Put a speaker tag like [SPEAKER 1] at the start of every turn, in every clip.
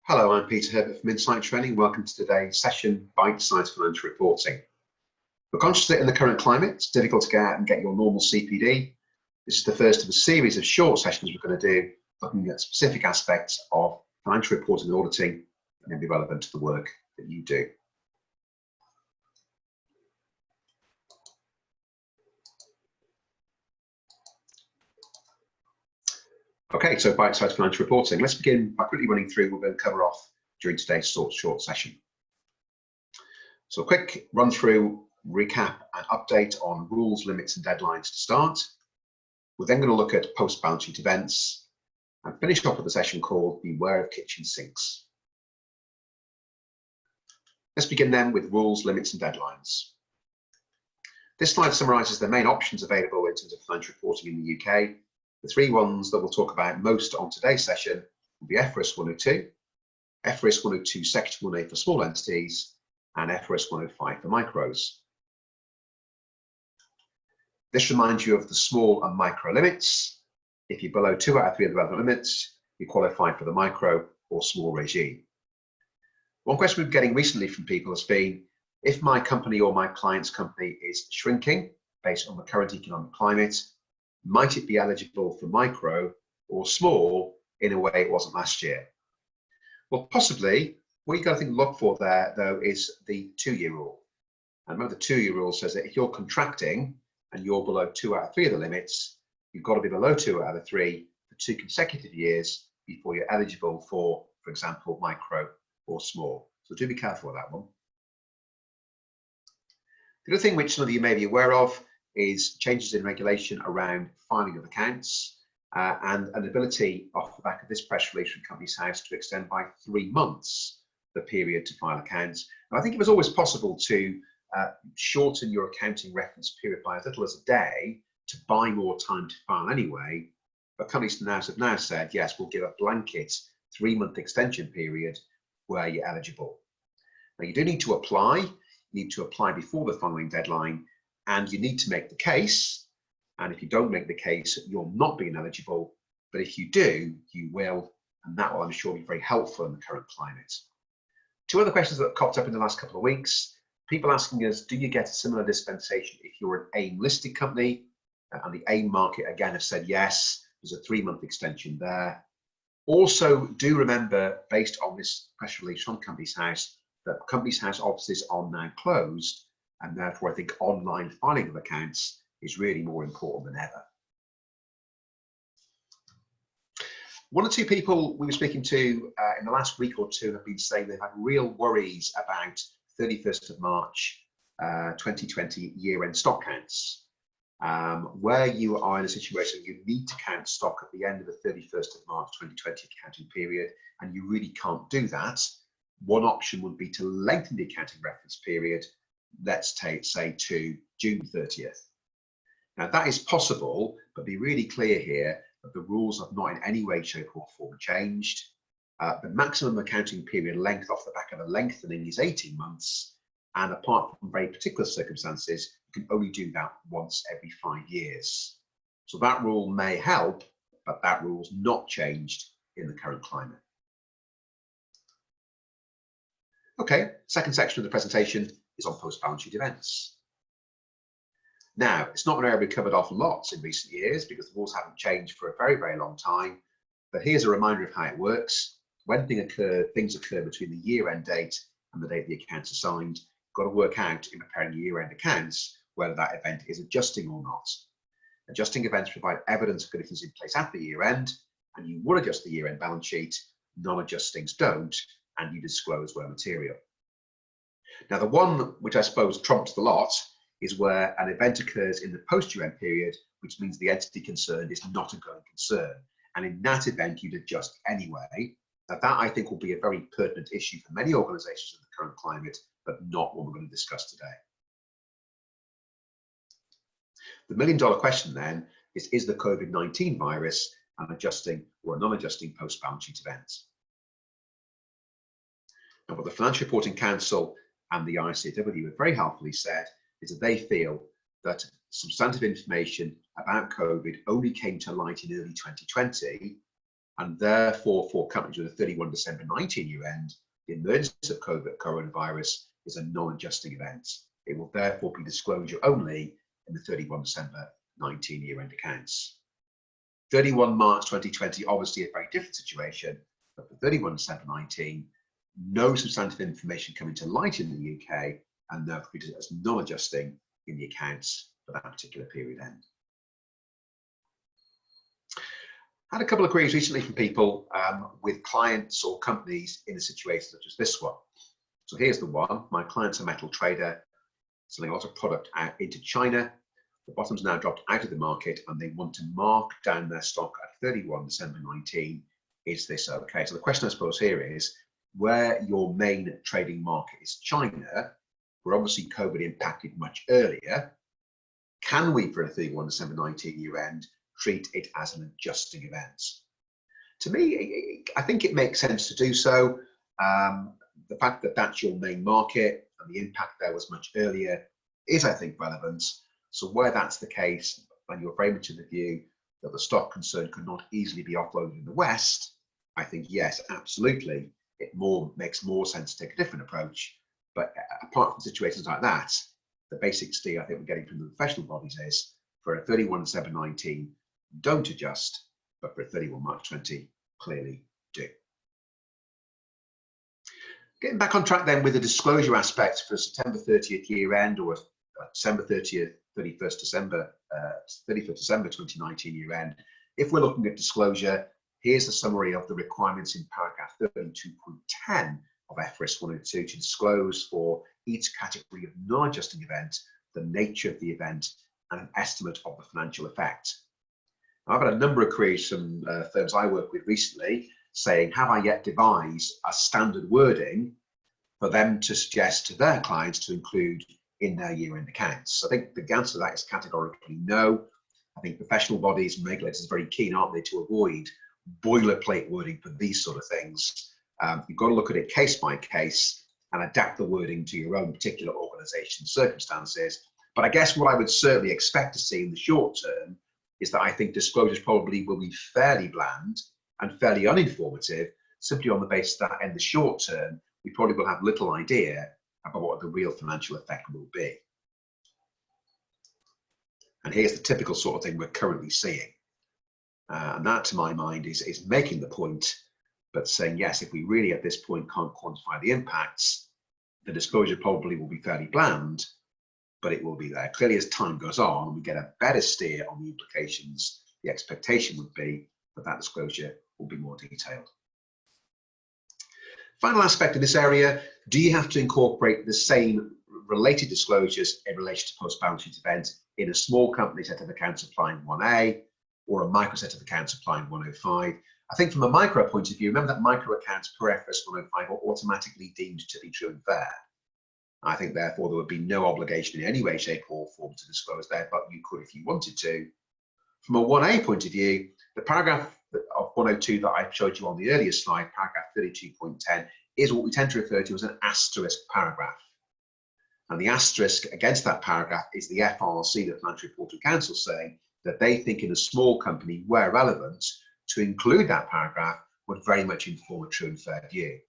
[SPEAKER 1] Hello, I'm Peter Herbert from Insight Training. Welcome to today's session, Bite-Sized Financial Reporting. We're conscious that in the current climate, it's difficult to go out and get your normal CPD. This is the first of a series of short sessions we're going to do, looking at specific aspects of financial reporting and auditing, and then be relevant to the work that you do. Okay, so bite-sized financial reporting. Let's begin by quickly running through what we're going to cover off during today's short session. So a quick run through, recap and update on rules, limits and deadlines to start. We're then going to look at post-balance sheet events and finish off with a session called Beware of Kitchen Sinks. Let's begin then with rules, limits and deadlines. This slide summarises the main options available in terms of financial reporting in the UK. The three ones that we'll talk about most on today's session will be FRS 102, FRS 102 Section 1A for small entities, and FRS 105 for micros. This reminds you of the small and micro limits. If you're below 2 out of 3 of the relevant limits, you qualify for the micro or small regime. One question we've been getting recently from people has been, if my company or my client's company is shrinking based on the current economic climate, might it be eligible for micro or small in a way it wasn't last year? Well, possibly. What you've got to look for there, though, is the 2-year rule. And remember, the 2-year rule says that if you're contracting and you're below 2 out of 3 of the limits, you've got to be below 2 out of 3 for 2 consecutive years before you're eligible for example, micro or small. So do be careful with that one. The other thing which some of you may be aware of is changes in regulation around filing of accounts and an ability off the back of this press release from Companies House to extend by 3 months the period to file accounts. And I think it was always possible to shorten your accounting reference period by as little as a day to buy more time to file anyway, but Companies House have now said, yes, we'll give a blanket 3-month extension period where you're eligible. Now you do need to apply. You need to apply before the filing deadline, and you need to make the case. And if you don't make the case, you're not being eligible. But if you do, you will, and that will, I'm sure, be very helpful in the current climate. 2 other questions that have cropped up in the last couple of weeks. People asking us, do you get a similar dispensation if you're an AIM-listed company? And the AIM market, again, have said yes, there's a 3-month extension there. Also, do remember, based on this press release from Companies House, that Companies House offices are now closed, and therefore I think online filing of accounts is really more important than ever. 1 or 2 people we were speaking to in the last week or 2 have been saying they've had real worries about 31st of March 2020 year-end stock counts, where you are in a situation you need to count stock at the end of the 31st of March 2020 accounting period, and you really can't do that. One option would be to lengthen the accounting reference period, let's say to June 30th. Now that is possible, but be really clear here that the rules have not in any way, shape or form changed. The maximum accounting period length off the back of a lengthening is 18 months. And apart from very particular circumstances, you can only do that once every 5 years. So that rule may help, but that rule's not changed in the current climate. Okay, second section of the presentation is on post-balance sheet events. Now, it's not an area we've covered off lots in recent years because the rules haven't changed for a very, very long time. But here's a reminder of how it works. When things occur between the year-end date and the date the accounts are signed, you've got to work out in preparing your year-end accounts whether that event is adjusting or not. Adjusting events provide evidence of conditions in place at the year-end, and you will adjust the year-end balance sheet. Non-adjustings don't, and you disclose where material. Now, the one which I suppose trumps the lot is where an event occurs in the post-year-end period, which means the entity concerned is not a going concern. And in that event, you'd adjust anyway. Now, that I think will be a very pertinent issue for many organisations in the current climate, but not what we're going to discuss today. The million-dollar question then is the COVID-19 virus an adjusting or a non-adjusting post-balance sheet event? And what the Financial Reporting Council and the ICAW have very helpfully said is that they feel that substantive information about COVID only came to light in early 2020 And therefore, for companies with a 31 December 19 year end, the emergence of coronavirus is a non-adjusting event. It will therefore be disclosure only in the 31 December 19 year end accounts. 31 March 2020, obviously a very different situation, but for 31 December 19, no substantive information coming to light in the UK, and therefore treated as non-adjusting in the accounts for that particular period end. Had a couple of queries recently from people with clients or companies in a situation such as this one. So here's the one. My client's a metal trader selling a lot of product out into China. The bottom's now dropped out of the market and they want to mark down their stock at 31 December 19. Is this okay? So the question I suppose here is, where your main trading market is China, where obviously COVID impacted much earlier, can we, for a 31 December 19 year end, treat it as an adjusting event? To me, I think it makes sense to do so. The fact that that's your main market and the impact there was much earlier is, I think, relevant. So where that's the case, and you're very much of the view that the stock concern could not easily be offloaded in the West, I think, yes, absolutely, it makes more sense to take a different approach. But apart from situations like that, the basic steer I think we're getting from the professional bodies is, for a 31 December 19, don't adjust, but for a 31 March 20, clearly do. Getting back on track then with the disclosure aspect for September 30th year end, or December 30th, 31st December 2019 year end. If we're looking at disclosure, here's a summary of the requirements in paragraph 32.10 of FRS 102 to disclose for each category of non-adjusting event the nature of the event and an estimate of the financial effect. Now, I've had a number of queries from firms I work with recently saying, have I yet devised a standard wording for them to suggest to their clients to include in their year-end accounts? I think the answer to that is categorically no. I think professional bodies and regulators are very keen, aren't they, to avoid boilerplate wording for these sort of things. You've got to look at it case by case and adapt the wording to your own particular organisation circumstances. But I guess what I would certainly expect to see in the short term is that I think disclosures probably will be fairly bland and fairly uninformative, simply on the basis that in the short term, we probably will have little idea about what the real financial effect will be. And here's the typical sort of thing we're currently seeing. And that, to my mind, is making the point, but saying, yes, if we really at this point can't quantify the impacts, the disclosure probably will be fairly bland, but it will be there. Clearly, as time goes on and we get a better steer on the implications, the expectation would be that that disclosure will be more detailed. Final aspect of this area, do you have to incorporate the same related disclosures in relation to post-balance sheet events in a small company set of accounts applying 1A or a micro set of accounts applying 105? I think from a micro point of view, remember that micro accounts per FRS 105 are automatically deemed to be true and fair. I think therefore there would be no obligation in any way, shape or form to disclose there, but you could if you wanted to. From a 1A point of view, the paragraph of 102 that I showed you on the earlier slide, paragraph 32.10, is what we tend to refer to as an asterisk paragraph. And the asterisk against that paragraph is the FRC, the Financial Reporting Council, saying that they think in a small company, where relevant, to include that paragraph would very much inform a true and fair view.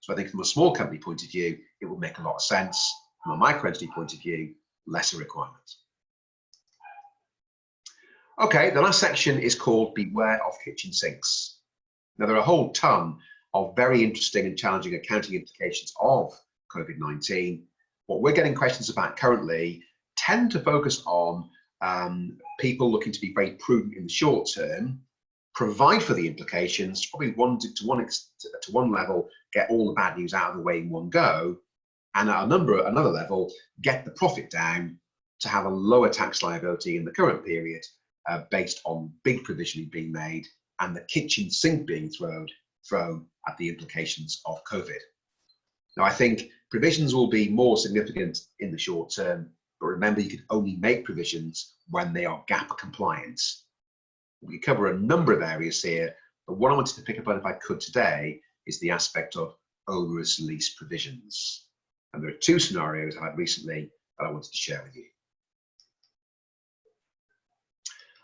[SPEAKER 1] So I think from a small company point of view, it would make a lot of sense. From a micro entity point of view, lesser requirements. Okay, the last section is called Beware of Kitchen Sinks. Now, there are a whole ton of very interesting and challenging accounting implications of COVID-19. What we're getting questions about currently tend to focus on people looking to be very prudent in the short term, provide for the implications, probably to one level, get all the bad news out of the way in one go, and at another level, get the profit down to have a lower tax liability in the current period based on big provisioning being made and the kitchen sink being thrown at the implications of COVID. Now, I think provisions will be more significant in the short term, but remember, you can only make provisions when they are GAAP compliant. We cover a number of areas here, but what I wanted to pick up on, if I could today, is the aspect of onerous lease provisions. And there are two scenarios I had recently that I wanted to share with you.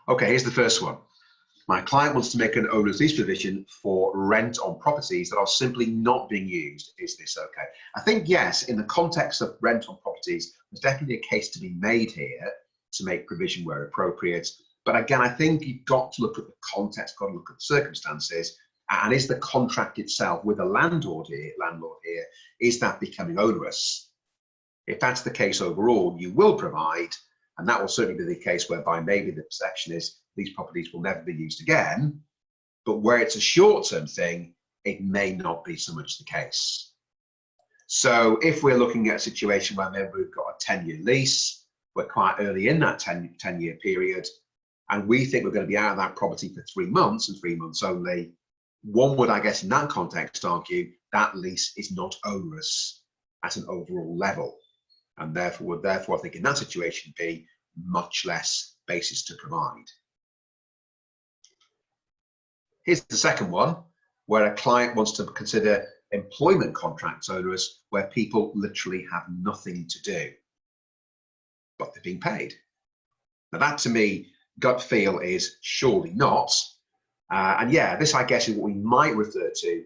[SPEAKER 1] Okay, here's the first one. My client wants to make an owner's lease provision for rent on properties that are simply not being used. Is this okay? I think yes, in the context of rent on properties, there's definitely a case to be made here to make provision where appropriate. But again, I think you've got to look at the context, got to look at the circumstances, and is the contract itself with the landlord here, is that becoming onerous? If that's the case overall, you will provide, and that will certainly be the case whereby maybe the perception is these properties will never be used again, but where it's a short-term thing, it may not be so much the case. So if we're looking at a situation where maybe we've got a 10-year lease, we're quite early in that 10-year period, and we think we're going to be out of that property for 3 months and 3 months only, one would, I guess, in that context, argue that lease is not onerous at an overall level, and therefore would I think in that situation be much less basis to provide. Here's the second one, where a client wants to consider employment contracts onerous, where people literally have nothing to do, but they're being paid. Now that to me, gut feel is surely not. And yeah, this I guess is what we might refer to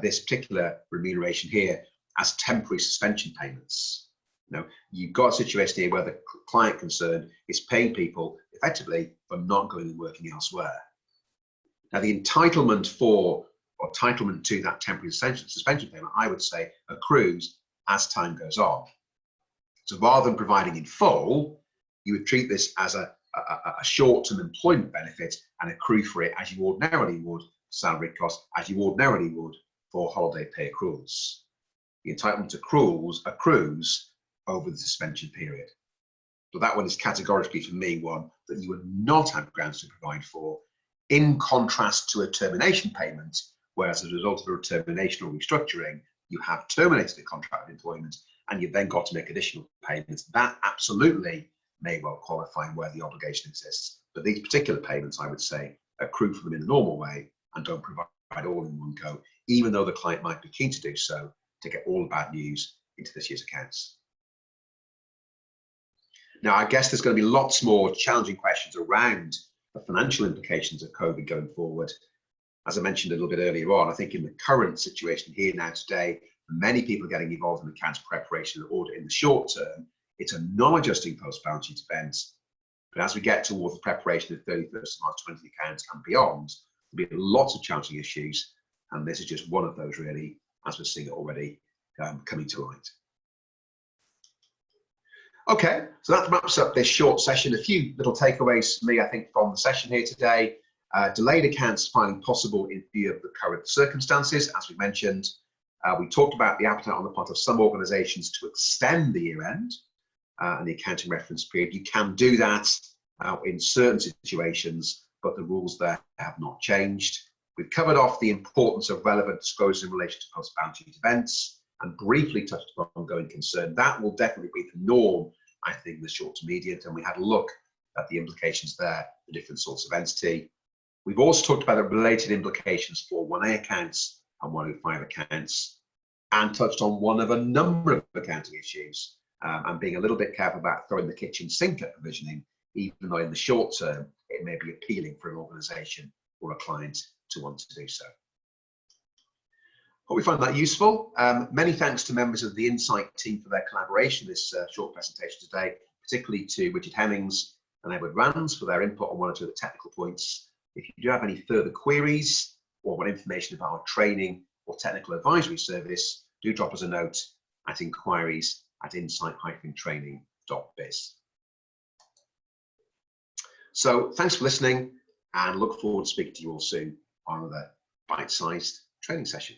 [SPEAKER 1] this particular remuneration here as temporary suspension payments. You know, you've got a situation here where the client concerned is paying people effectively for not going and working elsewhere. Now the entitlement to that temporary suspension payment, I would say, accrues as time goes on. So rather than providing in full, you would treat this as a short-term employment benefit and accrue for it as you ordinarily would salary costs, as you ordinarily would for holiday pay accruals. The entitlement accrues over the suspension period. So that one is categorically for me one that you would not have grounds to provide for, in contrast to a termination payment, where as a result of a termination or restructuring, you have terminated the contract of employment and you've then got to make additional payments. That absolutely may well qualify where the obligation exists. But these particular payments, I would say, accrue for them in the normal way and don't provide all in one go, even though the client might be keen to do so to get all the bad news into this year's accounts. Now, I guess there's going to be lots more challenging questions around the financial implications of COVID going forward. As I mentioned a little bit earlier on, I think in the current situation here now today, many people are getting involved in accounts preparation and audit in the short term. It's a non-adjusting post-balance sheet event. But as we get towards the preparation of 31st of March 20 accounts and beyond, there'll be lots of challenging issues. And this is just one of those really, as we're seeing it already coming to light. Okay, so that wraps up this short session. A few little takeaways for me, I think, from the session here today. Delayed accounts filing possible in view of the current circumstances, as we mentioned. We talked about the appetite on the part of some organisations to extend the year end and the accounting reference period. You can do that in certain situations, but the rules there have not changed. We've covered off the importance of relevant disclosure in relation to post-balance sheet events and briefly touched upon ongoing concern. That will definitely be the norm, I think, in the short to medium term. We had a look at the implications there, the different sorts of entity. We've also talked about the related implications for 1A accounts and 105 accounts, and touched on one of a number of accounting issues, and being a little bit careful about throwing the kitchen sink at provisioning, even though in the short term it may be appealing for an organisation or a client to want to do so. Hope we find that useful. Many thanks to members of the Insight team for their collaboration in this short presentation today, particularly to Richard Hemmings and Edward Rands for their input on one or two of the technical points. If you do have any further queries or want information about our training or technical advisory service, do drop us a note at inquiries@insight-training.biz. So thanks for listening, and look forward to speaking to you all soon on another bite-sized training session.